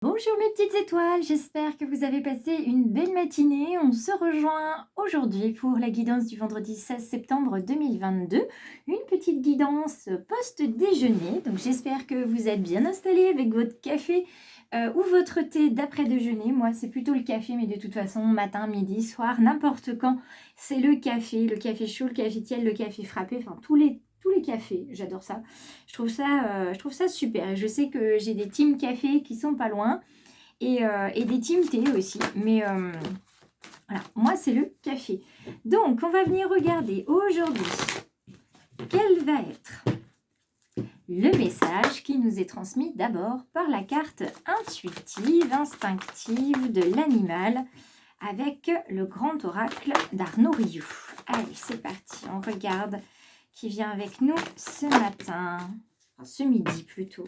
Bonjour mes petites étoiles, j'espère que vous avez passé une belle matinée. On se rejoint aujourd'hui pour la guidance du vendredi 16 septembre 2022. Une petite guidance post-déjeuner. Donc j'espère que vous êtes bien installés avec votre café ou votre thé d'après-déjeuner. Moi c'est plutôt le café, mais de toute façon matin, midi, soir, n'importe quand, c'est le café chaud, le café tiède, le café frappé, enfin tous les cafés, j'adore ça. Je trouve ça super. Et je sais que j'ai des teams café qui sont pas loin et des teams thé aussi. Mais voilà, moi c'est le café. Donc on va venir regarder aujourd'hui quel va être le message qui nous est transmis d'abord par la carte intuitive, instinctive de l'animal avec le grand oracle d'Arnaud Rioux. Allez, c'est parti, on regarde qui vient avec nous ce matin, enfin ce midi plutôt.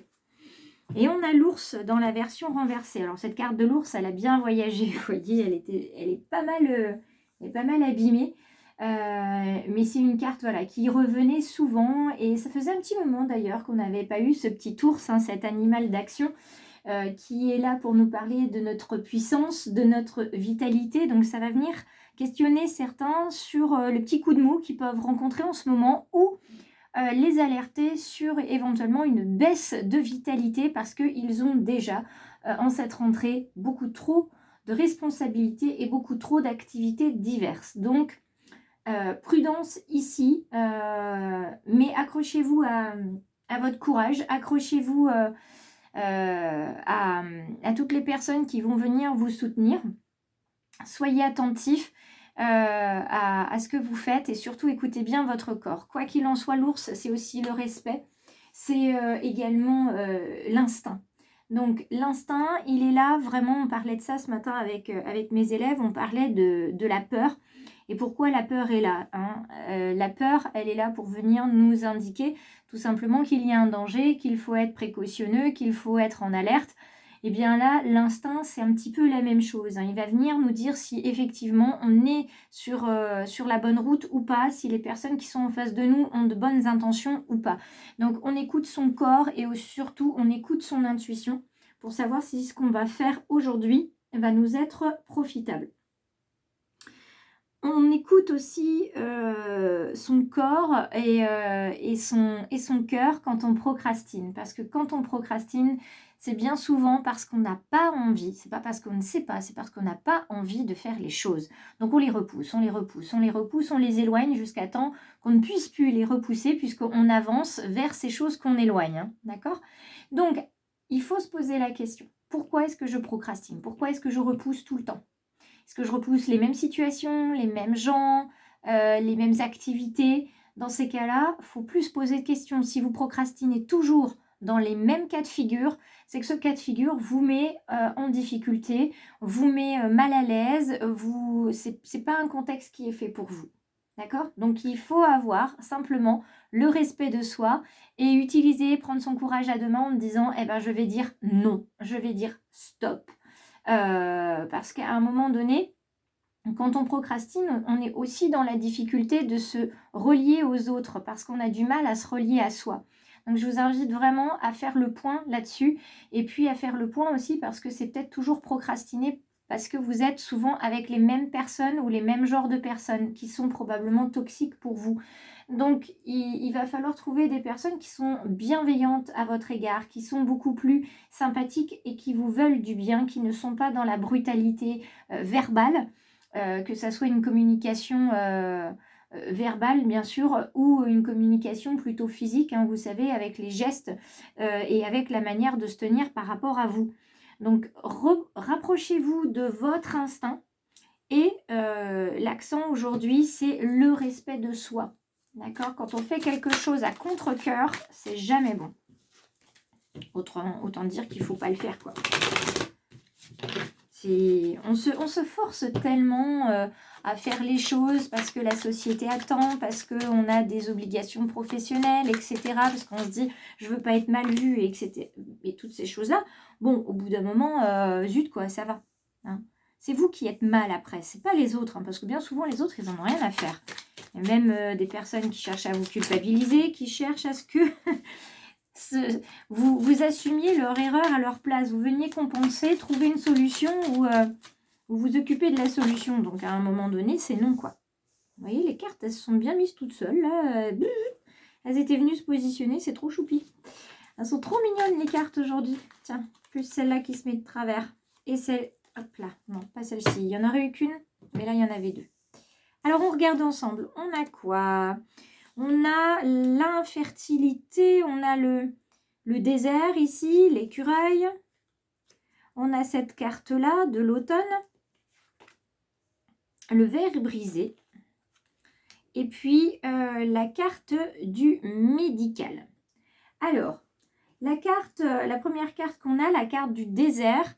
Et on a l'ours dans la version renversée. Alors cette carte de l'ours, elle a bien voyagé, vous voyez, elle est pas mal abîmée. Mais c'est une carte voilà, qui revenait souvent et ça faisait un petit moment d'ailleurs qu'on n'avait pas eu ce petit ours, hein, cet animal d'action qui est là pour nous parler de notre puissance, de notre vitalité. Donc ça va venir questionner certains sur le petit coup de mou qu'ils peuvent rencontrer en ce moment ou les alerter sur éventuellement une baisse de vitalité parce qu'ils ont déjà en cette rentrée beaucoup trop de responsabilités et beaucoup trop d'activités diverses. Donc prudence ici, mais accrochez-vous à votre courage, accrochez-vous à toutes les personnes qui vont venir vous soutenir. Soyez attentifs à ce que vous faites et surtout écoutez bien votre corps. Quoi qu'il en soit, l'ours, c'est aussi le respect, c'est également l'instinct. Donc l'instinct, il est là, vraiment, on parlait de ça ce matin avec mes élèves, on parlait de la peur. Et pourquoi la peur est là, hein la peur, elle est là pour venir nous indiquer tout simplement qu'il y a un danger, qu'il faut être précautionneux, qu'il faut être en alerte. Et bien là, l'instinct, c'est un petit peu la même chose, hein. Il va venir nous dire si effectivement on est sur la bonne route ou pas, si les personnes qui sont en face de nous ont de bonnes intentions ou pas. Donc on écoute son corps et surtout on écoute son intuition pour savoir si ce qu'on va faire aujourd'hui va nous être profitable. On écoute aussi son corps et son cœur quand on procrastine. Parce que quand on procrastine, c'est bien souvent parce qu'on n'a pas envie. C'est pas parce qu'on ne sait pas, c'est parce qu'on n'a pas envie de faire les choses. Donc on les repousse, on les repousse, on les repousse, on les éloigne jusqu'à temps qu'on ne puisse plus les repousser puisqu'on avance vers ces choses qu'on éloigne. Hein, d'accord ? Donc, il faut se poser la question. Pourquoi est-ce que je procrastine ? Pourquoi est-ce que je repousse tout le temps ? Est-ce que je repousse les mêmes situations, les mêmes gens, les mêmes activités? Dans ces cas-là, il faut plus se poser de questions. Si vous procrastinez toujours dans les mêmes cas de figure, c'est que ce cas de figure vous met en difficulté, vous met mal à l'aise, c'est pas un contexte qui est fait pour vous. D'accord? Donc il faut avoir simplement le respect de soi et prendre son courage à deux mains en disant eh ben, je vais dire non, je vais dire stop. Parce qu'à un moment donné, quand on procrastine, on est aussi dans la difficulté de se relier aux autres parce qu'on a du mal à se relier à soi. Donc je vous invite vraiment à faire le point là-dessus et puis à faire le point aussi parce que c'est peut-être toujours procrastiner parce que vous êtes souvent avec les mêmes personnes ou les mêmes genres de personnes qui sont probablement toxiques pour vous. Donc il va falloir trouver des personnes qui sont bienveillantes à votre égard, qui sont beaucoup plus sympathiques et qui vous veulent du bien, qui ne sont pas dans la brutalité verbale. Que ça soit une communication verbale, bien sûr, ou une communication plutôt physique, hein, vous savez, avec les gestes et avec la manière de se tenir par rapport à vous. Donc, rapprochez-vous de votre instinct et l'accent aujourd'hui, c'est le respect de soi. D'accord ? Quand on fait quelque chose à contre-cœur, c'est jamais bon. Autant dire qu'il ne faut pas le faire, quoi. On se force tellement à faire les choses parce que la société attend, parce qu'on a des obligations professionnelles, etc. Parce qu'on se dit, je veux pas être mal vue, etc. Et toutes ces choses-là, bon, au bout d'un moment, zut, quoi, ça va. Hein. C'est vous qui êtes mal après, c'est pas les autres, hein, parce que bien souvent, les autres, ils en ont rien à faire. Il y a même des personnes qui cherchent à vous culpabiliser, qui cherchent à ce que vous assumiez leur erreur à leur place. Vous veniez compenser, trouver une solution ou vous vous occupez de la solution. Donc, à un moment donné, c'est non, quoi. Vous voyez, les cartes, elles se sont bien mises toutes seules, là. Elles étaient venues se positionner, c'est trop choupi. Elles sont trop mignonnes, les cartes, aujourd'hui. Tiens, plus celle-là qui se met de travers. Et celle... Hop là, non, pas celle-ci. Il y en aurait eu qu'une, mais là, il y en avait deux. Alors, on regarde ensemble. On a quoi? On a l'infertilité, on a le désert ici, l'écureuil. On a cette carte-là de l'automne. Le verre brisé. Et puis, la carte du médical. Alors, la première carte qu'on a, la carte du désert,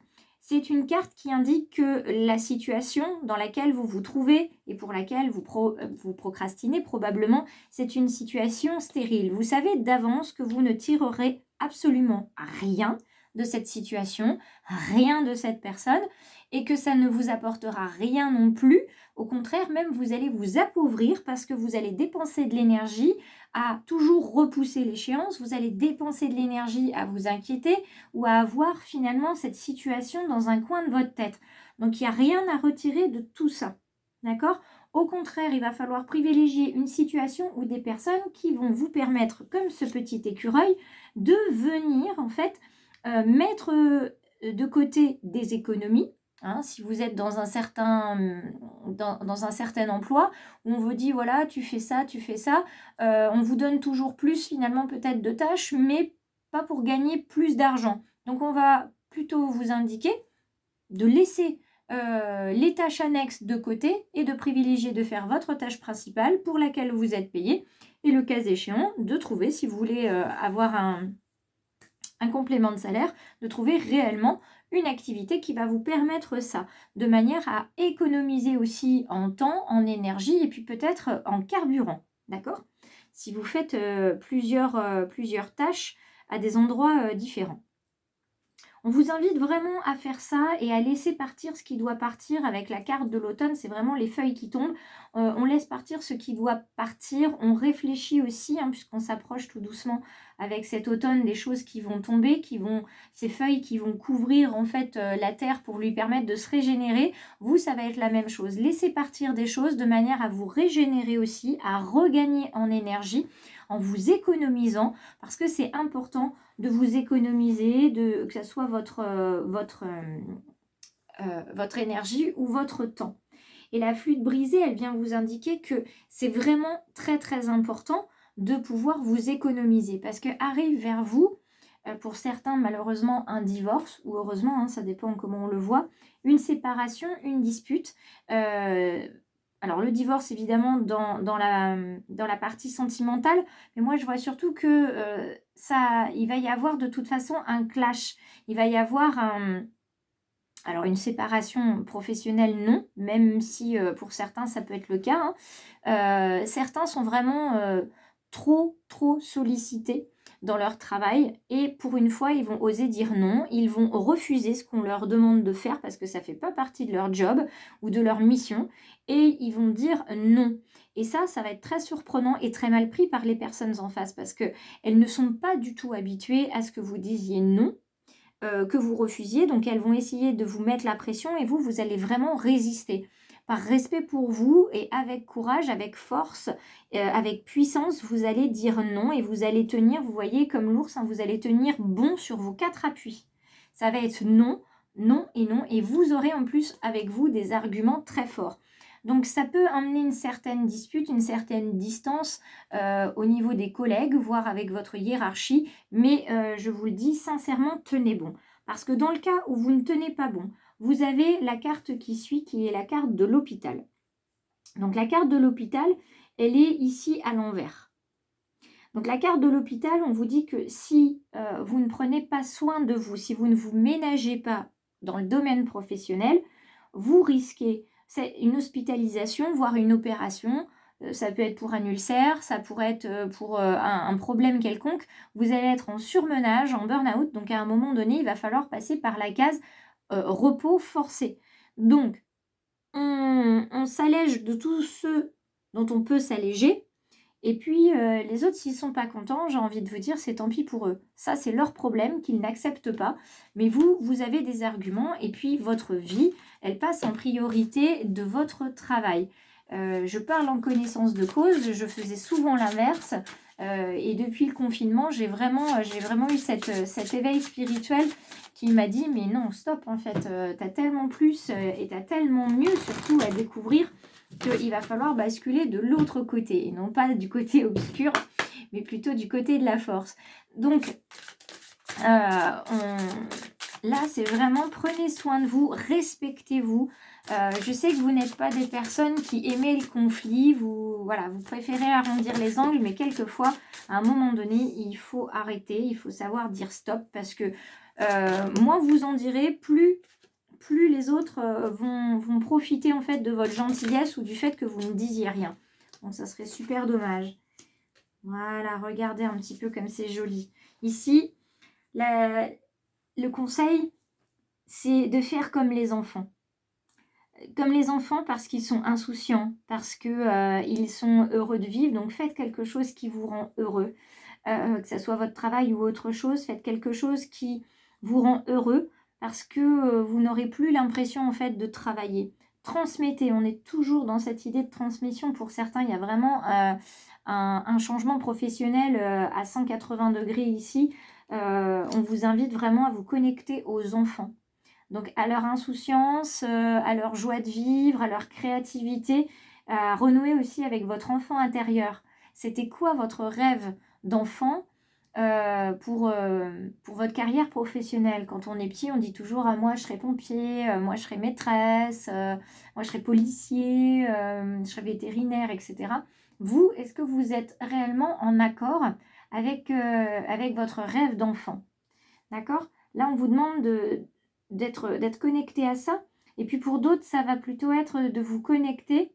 c'est une carte qui indique que la situation dans laquelle vous vous trouvez et pour laquelle vous procrastinez probablement, c'est une situation stérile. Vous savez d'avance que vous ne tirerez absolument rien de cette situation, rien de cette personne, et que ça ne vous apportera rien non plus. Au contraire, même vous allez vous appauvrir parce que vous allez dépenser de l'énergie à toujours repousser l'échéance, vous allez dépenser de l'énergie à vous inquiéter ou à avoir finalement cette situation dans un coin de votre tête. Donc, il n'y a rien à retirer de tout ça. D'accord? Au contraire, il va falloir privilégier une situation ou des personnes qui vont vous permettre, comme ce petit écureuil, de venir en fait mettre de côté des économies. Hein, si vous êtes dans un certain emploi où on vous dit voilà tu fais ça, on vous donne toujours plus finalement peut-être de tâches mais pas pour gagner plus d'argent. Donc on va plutôt vous indiquer de laisser les tâches annexes de côté et de privilégier de faire votre tâche principale pour laquelle vous êtes payé et le cas échéant de trouver, si vous voulez avoir un complément de salaire, de trouver réellement une activité qui va vous permettre ça, de manière à économiser aussi en temps, en énergie et puis peut-être en carburant, d'accord? Si vous faites plusieurs tâches à des endroits différents. On vous invite vraiment à faire ça et à laisser partir ce qui doit partir avec la carte de l'automne. C'est vraiment les feuilles qui tombent. On laisse partir ce qui doit partir. On réfléchit aussi, hein, puisqu'on s'approche tout doucement avec cet automne des choses qui vont tomber, ces feuilles qui vont couvrir en fait la terre pour lui permettre de se régénérer. Vous, ça va être la même chose. Laissez partir des choses de manière à vous régénérer aussi, à regagner en énergie en vous économisant parce que c'est important de vous économiser, que ce soit votre énergie ou votre temps. Et la flûte brisée, elle vient vous indiquer que c'est vraiment très très important de pouvoir vous économiser parce que arrive vers vous, pour certains malheureusement un divorce, ou heureusement, hein, ça dépend comment on le voit, une séparation, une dispute. Alors le divorce évidemment dans la partie sentimentale, mais moi je vois surtout que il va y avoir de toute façon un clash. Il va y avoir alors une séparation professionnelle non, même si pour certains ça peut être le cas. Hein. Certains sont vraiment trop sollicités dans leur travail et pour une fois ils vont oser dire non, ils vont refuser ce qu'on leur demande de faire parce que ça ne fait pas partie de leur job ou de leur mission et ils vont dire non. Et ça va être très surprenant et très mal pris par les personnes en face parce qu'elles ne sont pas du tout habituées à ce que vous disiez non, que vous refusiez, donc elles vont essayer de vous mettre la pression et vous allez vraiment résister. Par respect pour vous et avec courage, avec force, avec puissance, vous allez dire non et vous allez tenir, vous voyez comme l'ours, hein, vous allez tenir bon sur vos 4 appuis. Ça va être non, non et non et vous aurez en plus avec vous des arguments très forts. Donc ça peut amener une certaine dispute, une certaine distance au niveau des collègues, voire avec votre hiérarchie, mais je vous le dis sincèrement, tenez bon. Parce que dans le cas où vous ne tenez pas bon, vous avez la carte qui suit, qui est la carte de l'hôpital. Donc la carte de l'hôpital, elle est ici à l'envers. Donc la carte de l'hôpital, on vous dit que si vous ne prenez pas soin de vous, si vous ne vous ménagez pas dans le domaine professionnel, vous risquez une hospitalisation, voire une opération. Ça peut être pour un ulcère, ça pourrait être pour un problème quelconque. Vous allez être en surmenage, en burn-out. Donc à un moment donné, il va falloir passer par la case repos forcé. Donc, on s'allège de tout ce dont on peut s'alléger. Et puis, les autres, s'ils ne sont pas contents, j'ai envie de vous dire, c'est tant pis pour eux. Ça, c'est leur problème qu'ils n'acceptent pas. Mais vous, vous avez des arguments et puis votre vie, elle passe en priorité de votre travail. Je parle en connaissance de cause, je faisais souvent l'inverse. Et depuis le confinement, j'ai vraiment eu cet éveil spirituel qui m'a dit, mais non, stop, en fait, tu as tellement plus et tu as tellement mieux surtout à découvrir qu'il va falloir basculer de l'autre côté, et non pas du côté obscur, mais plutôt du côté de la force. Donc, là, c'est vraiment, prenez soin de vous, respectez-vous. Je sais que vous n'êtes pas des personnes qui aimaient le conflit, vous préférez arrondir les angles, mais quelquefois, à un moment donné, il faut arrêter, il faut savoir dire stop, parce que moins vous en direz, plus les autres vont profiter en fait de votre gentillesse ou du fait que vous ne disiez rien. Donc ça serait super dommage. Voilà, regardez un petit peu comme c'est joli. Ici, le conseil, c'est de faire comme les enfants. Comme les enfants parce qu'ils sont insouciants, parce qu'ils sont heureux de vivre. Donc faites quelque chose qui vous rend heureux. Que ce soit votre travail ou autre chose, faites quelque chose qui vous rend heureux parce que vous n'aurez plus l'impression en fait de travailler. Transmettez, on est toujours dans cette idée de transmission. Pour certains, il y a vraiment un changement professionnel à 180 degrés ici. On vous invite vraiment à vous connecter aux enfants. Donc à leur insouciance, à leur joie de vivre, à leur créativité, à renouer aussi avec votre enfant intérieur. C'était quoi votre rêve d'enfant pour votre carrière professionnelle? Quand on est petit, on dit toujours moi je serai pompier, moi je serai maîtresse, moi je serai policier, je serai vétérinaire, etc. Vous, est-ce que vous êtes réellement en accord avec votre rêve d'enfant? D'accord? Là, on vous demande d'être connecté à ça. Et puis pour d'autres, ça va plutôt être de vous connecter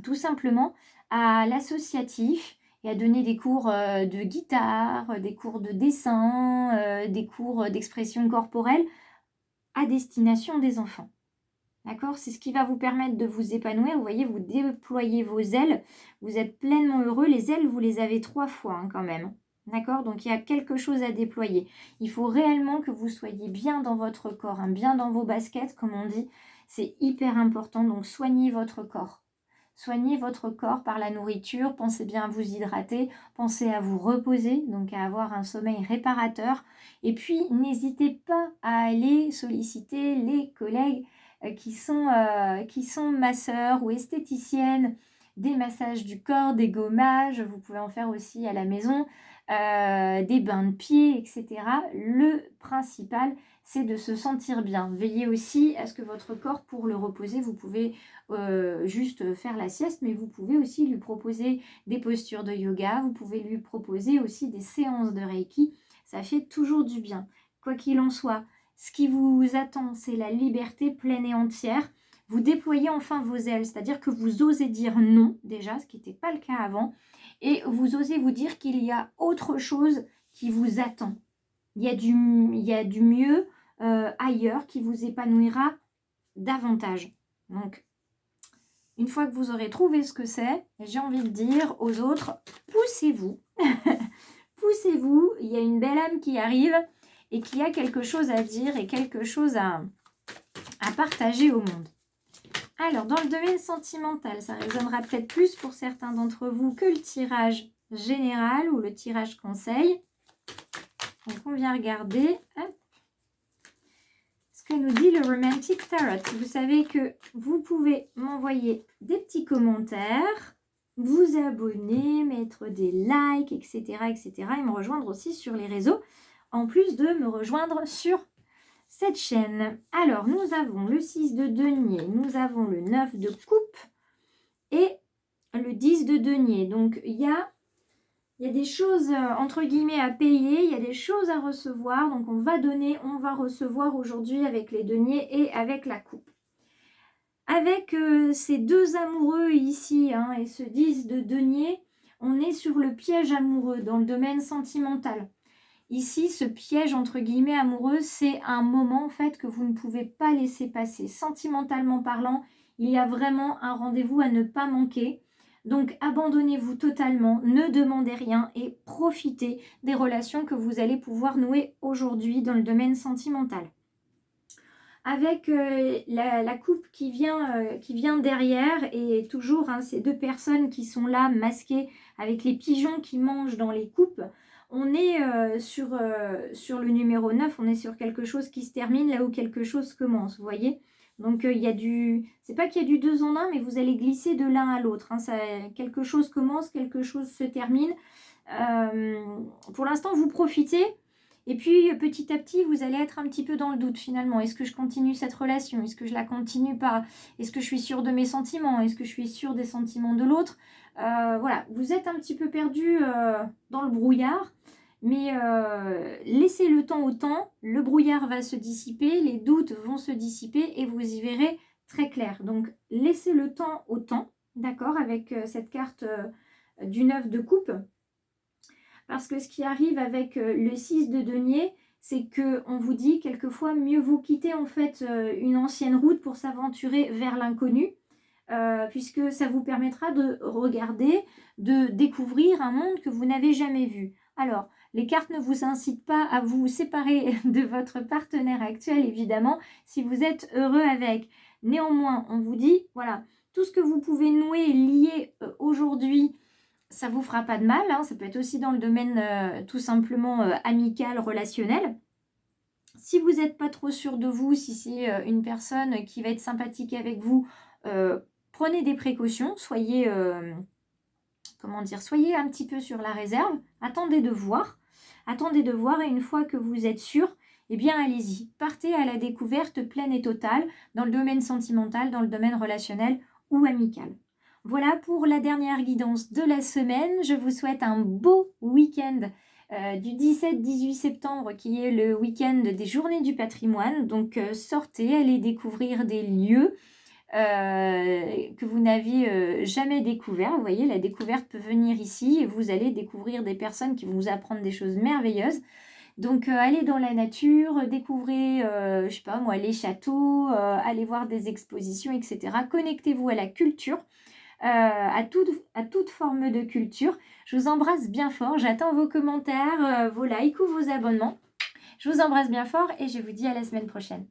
tout simplement à l'associatif et à donner des cours de guitare, des cours de dessin, des cours d'expression corporelle à destination des enfants. D'accord? C'est ce qui va vous permettre de vous épanouir. Vous voyez, vous déployez vos ailes, vous êtes pleinement heureux. Les ailes, vous les avez 3 fois quand même. D'accord? Donc il y a quelque chose à déployer. Il faut réellement que vous soyez bien dans votre corps, bien dans vos baskets, comme on dit. C'est hyper important. Donc soignez votre corps. Soignez votre corps par la nourriture, pensez bien à vous hydrater, pensez à vous reposer, donc à avoir un sommeil réparateur. Et puis, n'hésitez pas à aller solliciter les collègues qui sont masseurs ou esthéticiennes, des massages du corps, des gommages, vous pouvez en faire aussi à la maison, des bains de pieds, etc. Le principal, c'est de se sentir bien. Veillez aussi à ce que votre corps, pour le reposer, vous pouvez juste faire la sieste, mais vous pouvez aussi lui proposer des postures de yoga, vous pouvez lui proposer aussi des séances de Reiki, ça fait toujours du bien. Quoi qu'il en soit, ce qui vous attend, c'est la liberté pleine et entière. Vous déployez enfin vos ailes, c'est-à-dire que vous osez dire non, déjà, ce qui n'était pas le cas avant, et vous osez vous dire qu'il y a autre chose qui vous attend. Il y a du mieux ailleurs qui vous épanouira davantage. Donc, une fois que vous aurez trouvé ce que c'est, j'ai envie de dire aux autres, poussez-vous. Poussez-vous, il y a une belle âme qui arrive et qui a quelque chose à dire et quelque chose à partager au monde. Alors, dans le domaine sentimental, ça résonnera peut-être plus pour certains d'entre vous que le tirage général ou le tirage conseil. Donc, on vient regarder ce que nous dit le Romantic Tarot. Vous savez que vous pouvez m'envoyer des petits commentaires, vous abonner, mettre des likes, etc., etc. et me rejoindre aussi sur les réseaux, en plus de me rejoindre sur cette chaîne. Alors, nous avons le 6 de denier, nous avons le 9 de coupe et le 10 de denier. Donc, il y a des choses, entre guillemets, à payer, il y a des choses à recevoir. Donc, on va donner, on va recevoir aujourd'hui avec les deniers et avec la coupe. Avec ces deux amoureux ici et ce 10 de denier, on est sur le piège amoureux dans le domaine sentimental. Ici, ce piège entre guillemets amoureux, c'est un moment en fait que vous ne pouvez pas laisser passer. Sentimentalement parlant, il y a vraiment un rendez-vous à ne pas manquer. Donc abandonnez-vous totalement, ne demandez rien et profitez des relations que vous allez pouvoir nouer aujourd'hui dans le domaine sentimental. Avec la coupe qui vient derrière et toujours hein, ces deux personnes qui sont là masquées avec les pigeons qui mangent dans les coupes, on est sur le numéro 9, on est sur quelque chose qui se termine là où quelque chose commence, vous voyez. Donc il y a c'est pas qu'il y a du 2 en 1, mais vous allez glisser de l'un à l'autre. Hein, quelque chose commence, quelque chose se termine. Pour l'instant, vous profitez. Et puis, petit à petit, vous allez être un petit peu dans le doute finalement. Est-ce que je continue cette relation? Est-ce que je la continue pas? Est-ce que je suis sûre de mes sentiments? Est-ce que je suis sûre des sentiments de l'autre? Voilà, vous êtes un petit peu perdu dans le brouillard. Mais laissez le temps au temps, le brouillard va se dissiper, les doutes vont se dissiper et vous y verrez très clair. Donc, laissez le temps au temps, d'accord, avec cette carte du 9 de coupe. Parce que ce qui arrive avec le 6 de denier, c'est qu'on vous dit quelquefois mieux vous quitter en fait une ancienne route pour s'aventurer vers l'inconnu, puisque ça vous permettra de regarder, de découvrir un monde que vous n'avez jamais vu. Alors, les cartes ne vous incitent pas à vous séparer de votre partenaire actuel, évidemment, si vous êtes heureux avec. Néanmoins, on vous dit, voilà, tout ce que vous pouvez nouer, lier aujourd'hui, ça vous fera pas de mal, hein. Ça peut être aussi dans le domaine tout simplement amical, relationnel. Si vous n'êtes pas trop sûr de vous, si c'est une personne qui va être sympathique avec vous, prenez des précautions, soyez, soyez un petit peu sur la réserve, attendez de voir et une fois que vous êtes sûr, eh bien allez-y, partez à la découverte pleine et totale dans le domaine sentimental, dans le domaine relationnel ou amical. Voilà pour la dernière guidance de la semaine. Je vous souhaite un beau week-end du 17-18 septembre qui est le week-end des Journées du patrimoine. Donc sortez, allez découvrir des lieux que vous n'aviez jamais découverts. Vous voyez, la découverte peut venir ici et vous allez découvrir des personnes qui vont vous apprendre des choses merveilleuses. Donc allez dans la nature, découvrez, je sais pas moi, les châteaux, allez voir des expositions, etc. Connectez-vous à la culture. À toute forme de culture. Je vous embrasse bien fort. J'attends vos commentaires, vos likes ou vos abonnements. Je vous embrasse bien fort et je vous dis à la semaine prochaine.